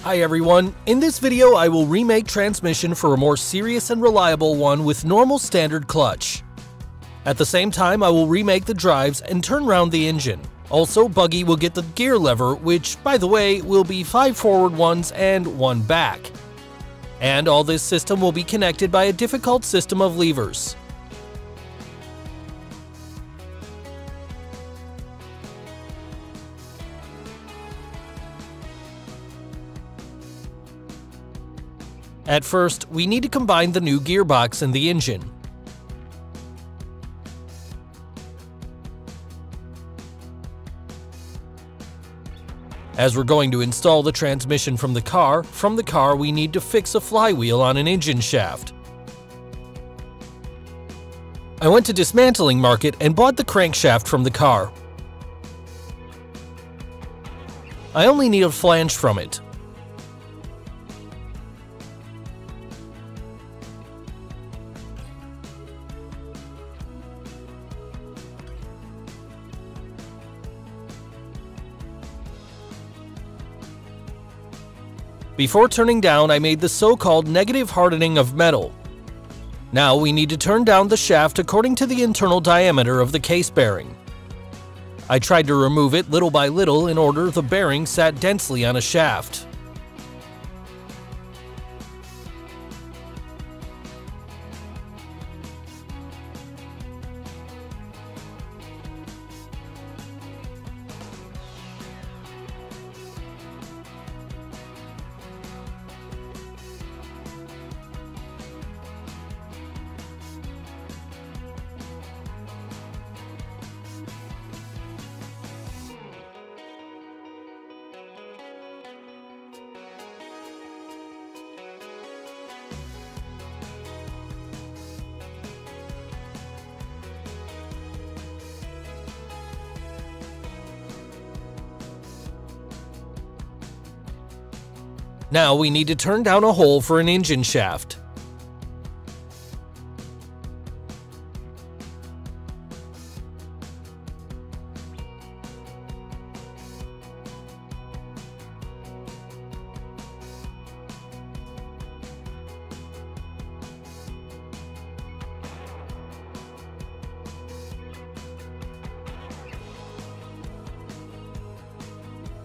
Hi everyone, in this video I will remake transmission for a more serious and reliable one with normal standard clutch. At the same time I will remake the drives and turn round the engine. Also, Buggy will get the gear lever, which, by the way, will be 5 forward ones and 1 back. And all this system will be connected by a difficult system of levers. At first, we need to combine the new gearbox and the engine. As we're going to install the transmission from the car we need to fix a flywheel on an engine shaft. I went to Dismantling Market and bought the crankshaft from the car. I only need a flange from it. Before turning down, I made the so-called negative hardening of metal. Now we need to turn down the shaft according to the internal diameter of the case bearing. I tried to remove it little by little in order the bearing sat densely on a shaft. Now we need to turn down a hole for an engine shaft.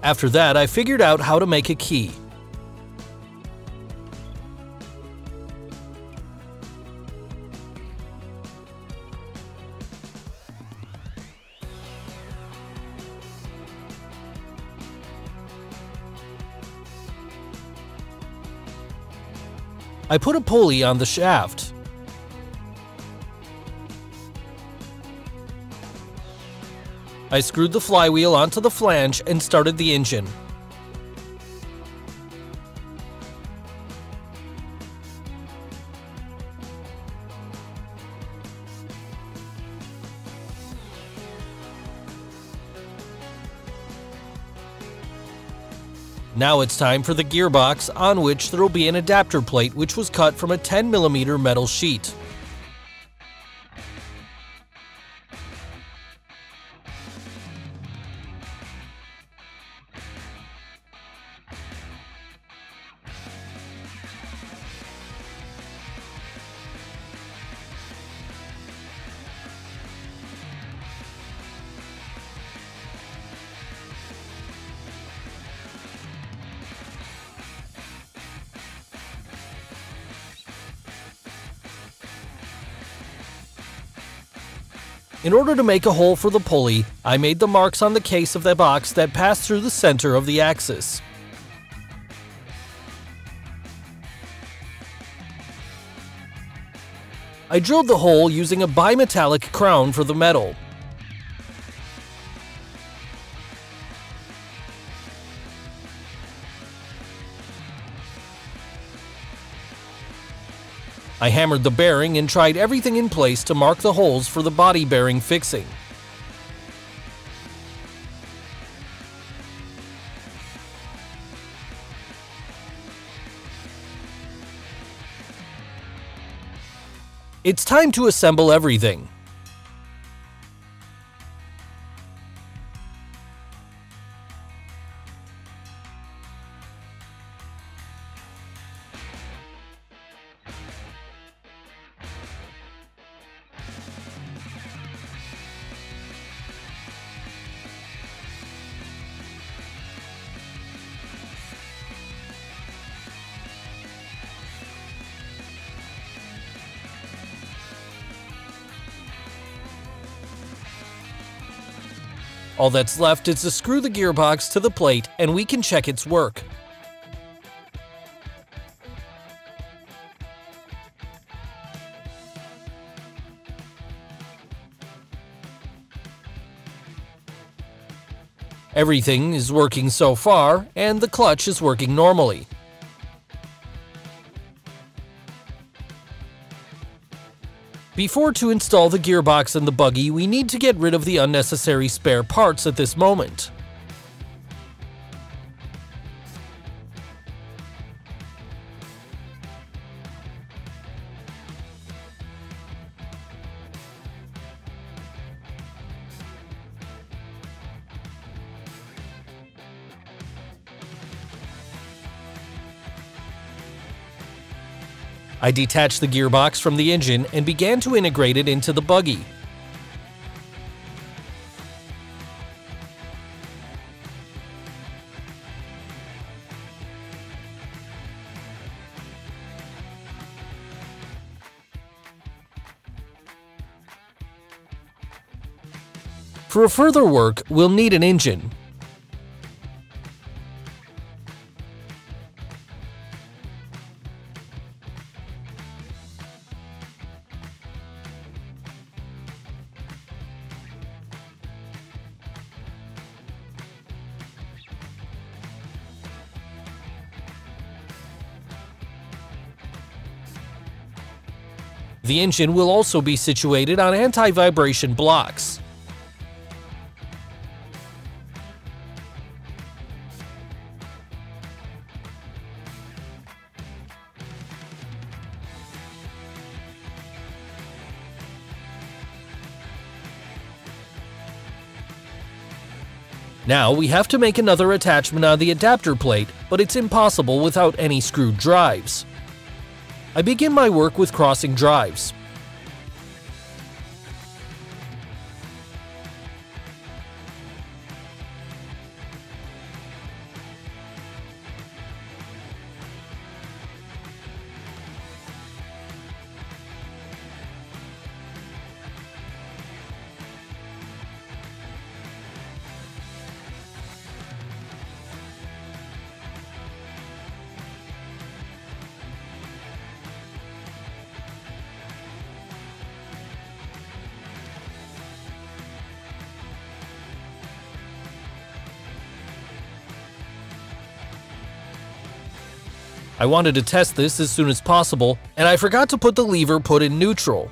After that, I figured out how to make a key. I put a pulley on the shaft. I screwed the flywheel onto the flange and started the engine. Now it's time for the gearbox, on which there will be an adapter plate which was cut from a 10mm metal sheet. In order to make a hole for the pulley, I made the marks on the case of the box that pass through the center of the axis. I drilled the hole using a bimetallic crown for the metal. I hammered the bearing and tried everything in place to mark the holes for the body bearing fixing. It's time to assemble everything. All that's left is to screw the gearbox to the plate and we can check its work. Everything is working so far, and the clutch is working normally. Before to install the gearbox in the buggy, we need to get rid of the unnecessary spare parts at this moment. I detached the gearbox from the engine and began to integrate it into the buggy. For further work, we'll need an engine. The engine will also be situated on anti-vibration blocks. Now we have to make another attachment on the adapter plate, but it's impossible without any screwed drives. I begin my work with crossing drives. I wanted to test this as soon as possible, and I forgot to put the lever put in neutral.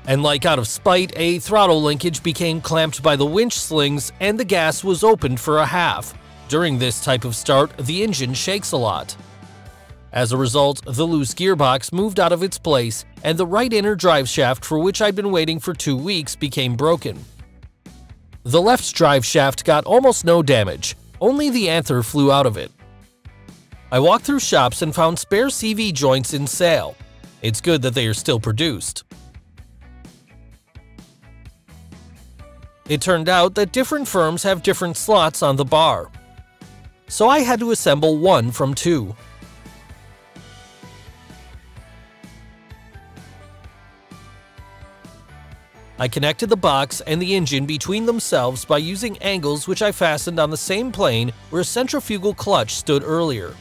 And like out of spite, a throttle linkage became clamped by the winch slings and the gas was opened for a half. During this type of start, the engine shakes a lot. As a result, the loose gearbox moved out of its place, and the right inner drive shaft, for which I'd been waiting for 2 weeks, became broken. The left drive shaft got almost no damage, only the anther flew out of it. I walked through shops and found spare CV joints in sale. It's good that they are still produced. It turned out that different firms have different slots on the bar, so I had to assemble one from 2. I connected the box and the engine between themselves by using angles which I fastened on the same plane where a centrifugal clutch stood earlier.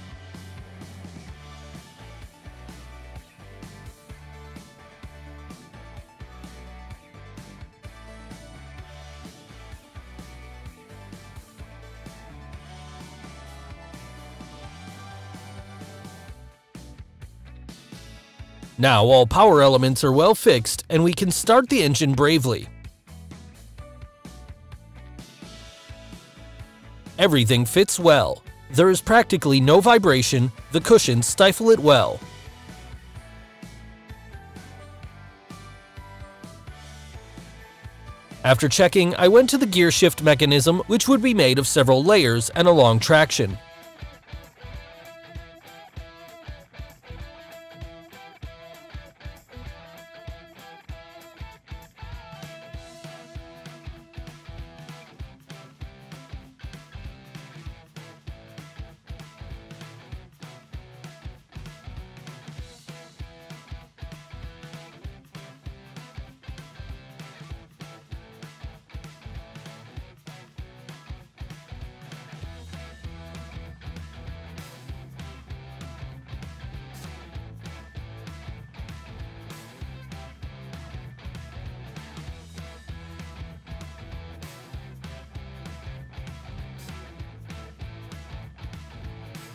Now all power elements are well fixed and we can start the engine bravely. Everything fits well. There is practically no vibration, the cushions stifle it well. After checking, I went to the gear shift mechanism, which would be made of several layers and a long traction.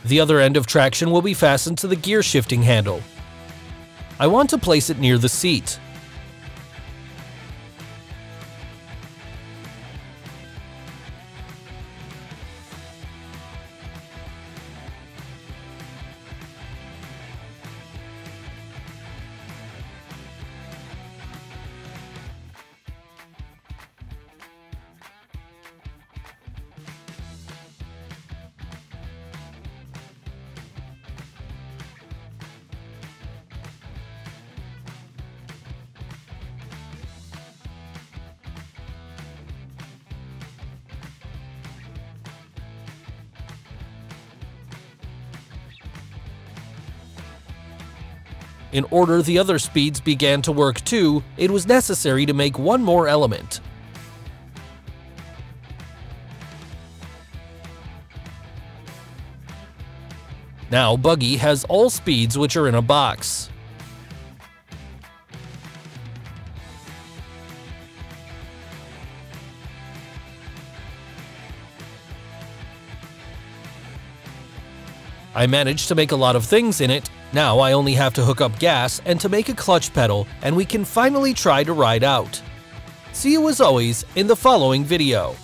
The other end of traction will be fastened to the gear shifting handle. I want to place it near the seat. In order the other speeds began to work too, it was necessary to make one more element. Now Buggy has all speeds which are in a box. I managed to make a lot of things in it. Now I only have to hook up gas and to make a clutch pedal, and we can finally try to ride out. See you as always in the following video.